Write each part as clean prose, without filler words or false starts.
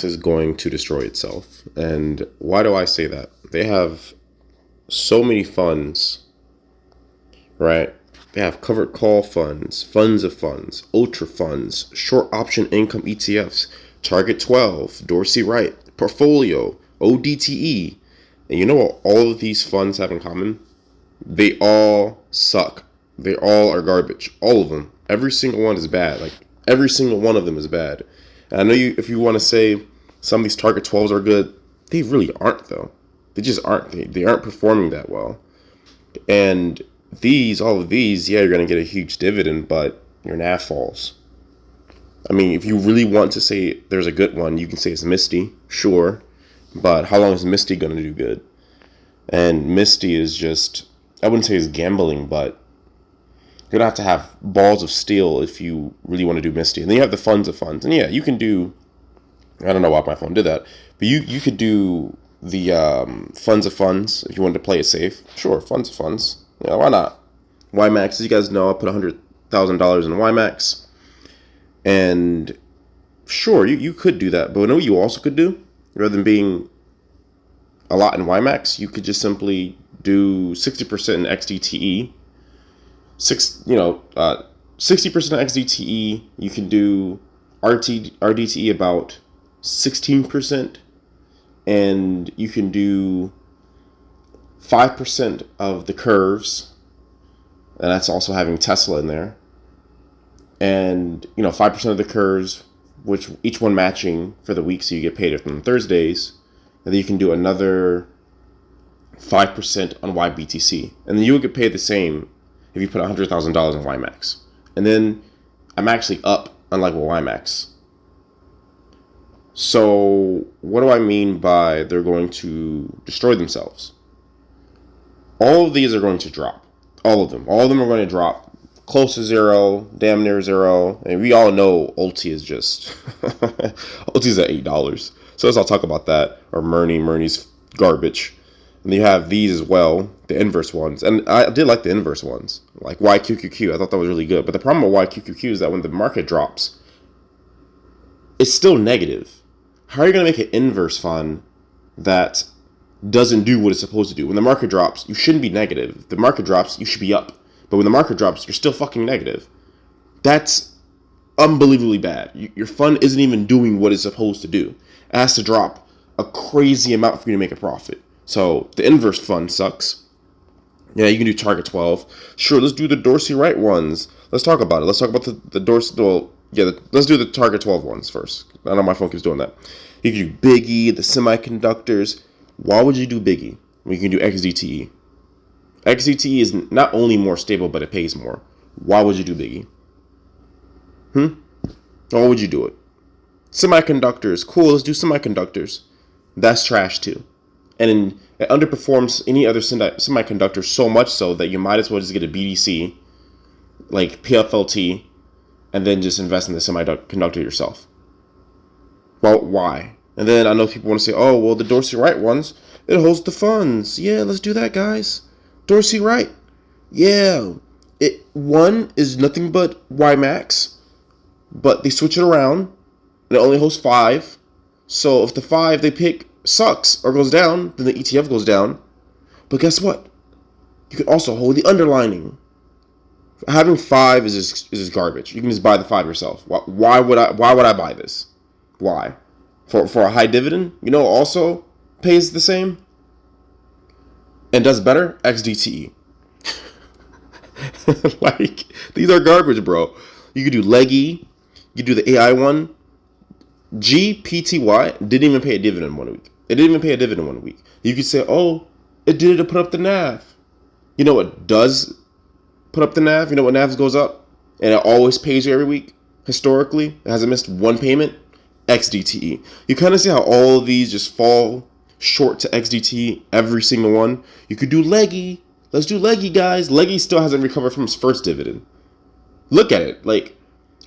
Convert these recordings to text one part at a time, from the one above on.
is going to destroy itself. And why do I say that? They have so many funds, right? They have covered call funds, funds of funds, ultra funds, short option income ETFs, Target 12, Dorsey Wright, Portfolio, ODTE. And you know what all of these funds have in common? They all suck. They all are garbage. All of them. Every single one is bad. Like, every single one of them is bad. And I know if you want to say some of these Target 12s are good, they really aren't, though. They just aren't. They aren't performing that well. And all of these, yeah, you're going to get a huge dividend, but your NAV falls. I mean, if you really want to say there's a good one, you can say it's Misty, sure. But how long is Misty going to do good? And Misty is just, I wouldn't say it's gambling, but you're going to have balls of steel if you really want to do Misty. And then you have the funds of funds. And yeah, you can do, I don't know why my phone did that, but you could do the funds of funds if you wanted to play it safe. Sure, funds of funds. Yeah, why not? Yieldmax, as you guys know, I put $100,000 in Yieldmax. And sure, you could do that. But you know what you also could do? Rather than being a lot in Yieldmax, you could just simply do 60% in XDTE. 60% XDTE. You can do RDTE about 16%, and you can do 5% of the curves, and that's also having Tesla in there. And 5% of the curves, which each one matching for the week, so you get paid on Thursdays, and then you can do another 5% on YBTC, and then you would get paid the same if you put $100,000 in Yieldmax. And then I'm actually up, unlike with Yieldmax. So what do I mean by they're going to destroy themselves? All of these are going to drop. All of them. All of them are going to drop close to zero, damn near zero. And we all know Ulti is just Ulti's at $8. So let's all talk about that. Or Murney's garbage. And you have these as well, the inverse ones. And I did like the inverse ones, like YQQQ. I thought that was really good. But the problem with YQQQ is that when the market drops, it's still negative. How are you going to make an inverse fund that doesn't do what it's supposed to do? When the market drops, you shouldn't be negative. If the market drops, you should be up. But when the market drops, you're still fucking negative. That's unbelievably bad. Your fund isn't even doing what it's supposed to do. It has to drop a crazy amount for you to make a profit. So the inverse fund sucks. Yeah, you can do Target 12. Sure, let's do the Dorsey Wright ones. Let's talk about it. Let's talk about the Dorsey. Well, yeah, let's do the Target 12 ones first. I know my phone keeps doing that. You can do Biggie, the semiconductors. Why would you do Biggie when you can do XDTE? XDTE is not only more stable, but it pays more. Why would you do Biggie? Why would you do it? Semiconductors. Cool, let's do semiconductors. That's trash too. And it underperforms any other semiconductor so much so that you might as well just get a BDC, like PFLT, and then just invest in the semiconductor yourself. Well, why? And then I know people want to say, oh, well, the Dorsey Wright ones, it holds the funds. Yeah, let's do that, guys. Dorsey Wright. Yeah. One is nothing but Yieldmax, but they switch it around, and it only holds 5. So if the 5 they pick sucks or goes down, then the ETF goes down. But guess what? You can also hold the underlining. Having 5 is just garbage. You can just buy the 5 yourself. Why would I buy this? Why? For a high dividend? Also pays the same and does better? XDTE. Like, these are garbage, bro. You could do Leggy. You could do the AI one. GPTY didn't even pay a dividend 1 week. It didn't even pay a dividend 1 week. You could say, oh, it did it to put up the NAV. You know what does put up the NAV? You know what NAV goes up? And it always pays you every week. Historically, it hasn't missed one payment. XDTE. You kind of see how all of these just fall short to XDTE, every single one. You could do Leggy. Let's do Leggy, guys. Leggy still hasn't recovered from his first dividend. Look at it. Like,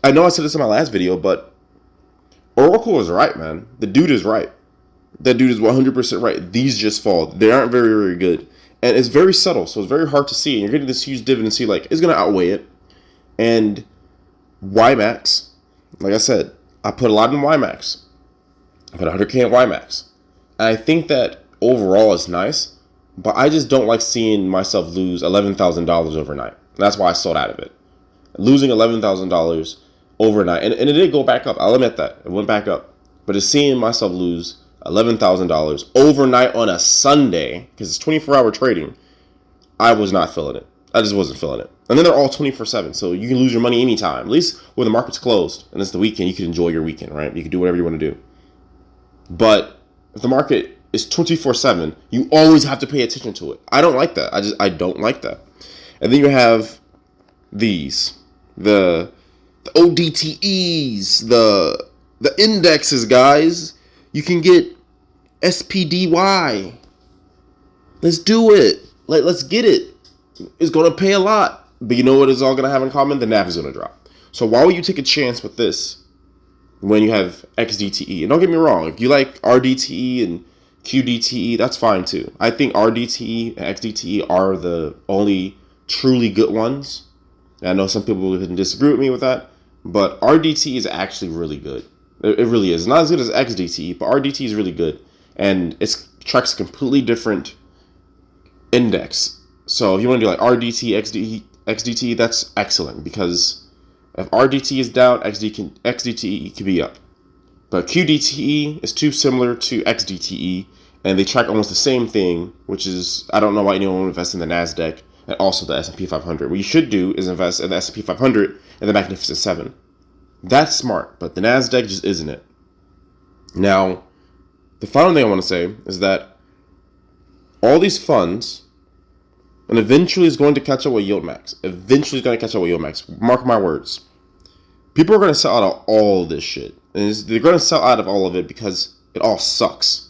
I know I said this in my last video, but Oracle is right, man. The dude is right. That dude is 100% right. These just fall. They aren't very, very good. And it's very subtle, so it's very hard to see. And you're getting this huge dividend, see, like, it's going to outweigh it. And Yieldmax, like I said, I put a lot in Yieldmax. I put 100K in Yieldmax. And I think that overall is nice, but I just don't like seeing myself lose $11,000 overnight. That's why I sold out of it. Losing $11,000 overnight, and it did go back up. I'll admit that. It went back up. But it's seeing myself lose $11,000 overnight on a Sunday, because it's 24-hour trading, I was not feeling it. I just wasn't feeling it. And then they're all 24/7, so you can lose your money anytime. At least when the market's closed and it's the weekend, you can enjoy your weekend, right? You can do whatever you want to do. But if the market is 24/7, you always have to pay attention to it. I don't like that. I don't like that. And then you have these, the ODTEs, the indexes, guys. You can get SPDY. Let's do it. Let's get it. It's going to pay a lot. But you know what it's all going to have in common? The NAV is going to drop. So why would you take a chance with this when you have XDTE? And don't get me wrong. If you like RDTE and QDTE, that's fine too. I think RDTE and XDTE are the only truly good ones. And I know some people can disagree with me with that. But RDTE is actually really good. It really is. It's not as good as XDTE, but RDTE is really good. And it tracks a completely different index. So if you want to do like RDT, XDT, that's excellent, because if RDT is down, XDTE can be up. But QDTE is too similar to XDTE, and they track almost the same thing, which is, I don't know why anyone would invest in the NASDAQ and also the S&P 500. What you should do is invest in the S&P 500 and the Magnificent 7. That's smart, but the NASDAQ just isn't it. Now, the final thing I want to say is that all these funds, and eventually is going to catch up with Yieldmax. Eventually is going to catch up with Yieldmax. Mark my words. People are going to sell out of all this shit. And they're going to sell out of all of it because it all sucks.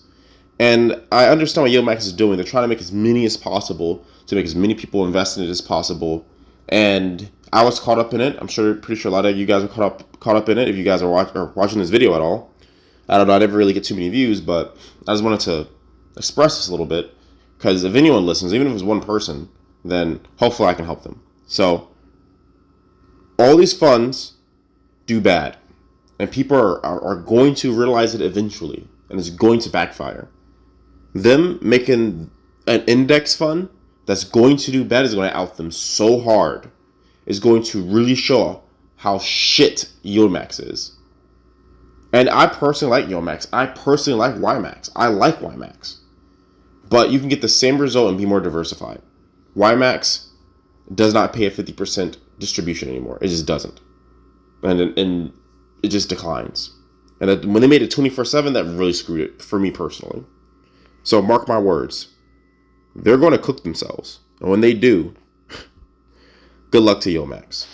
And I understand what Yieldmax is doing. They're trying to make as many as possible, to make as many people invest in it as possible. And I was caught up in it. I'm pretty sure a lot of you guys are caught up in it if you guys are watching this video at all. I don't know. I never really get too many views, but I just wanted to express this a little bit. Because if anyone listens, even if it's one person, then hopefully I can help them. So, all these funds do bad. And people are going to realize it eventually. And it's going to backfire. Them making an index fund that's going to do bad is going to out them so hard. It's going to really show how shit Yieldmax is. And I personally like Yieldmax. I personally like Yieldmax. I like Yieldmax. But you can get the same result and be more diversified. Yieldmax does not pay a 50% distribution anymore. It just doesn't. And it just declines. And when they made it 24/7, that really screwed it for me personally. So mark my words. They're going to cook themselves. And when they do, good luck to Yieldmax.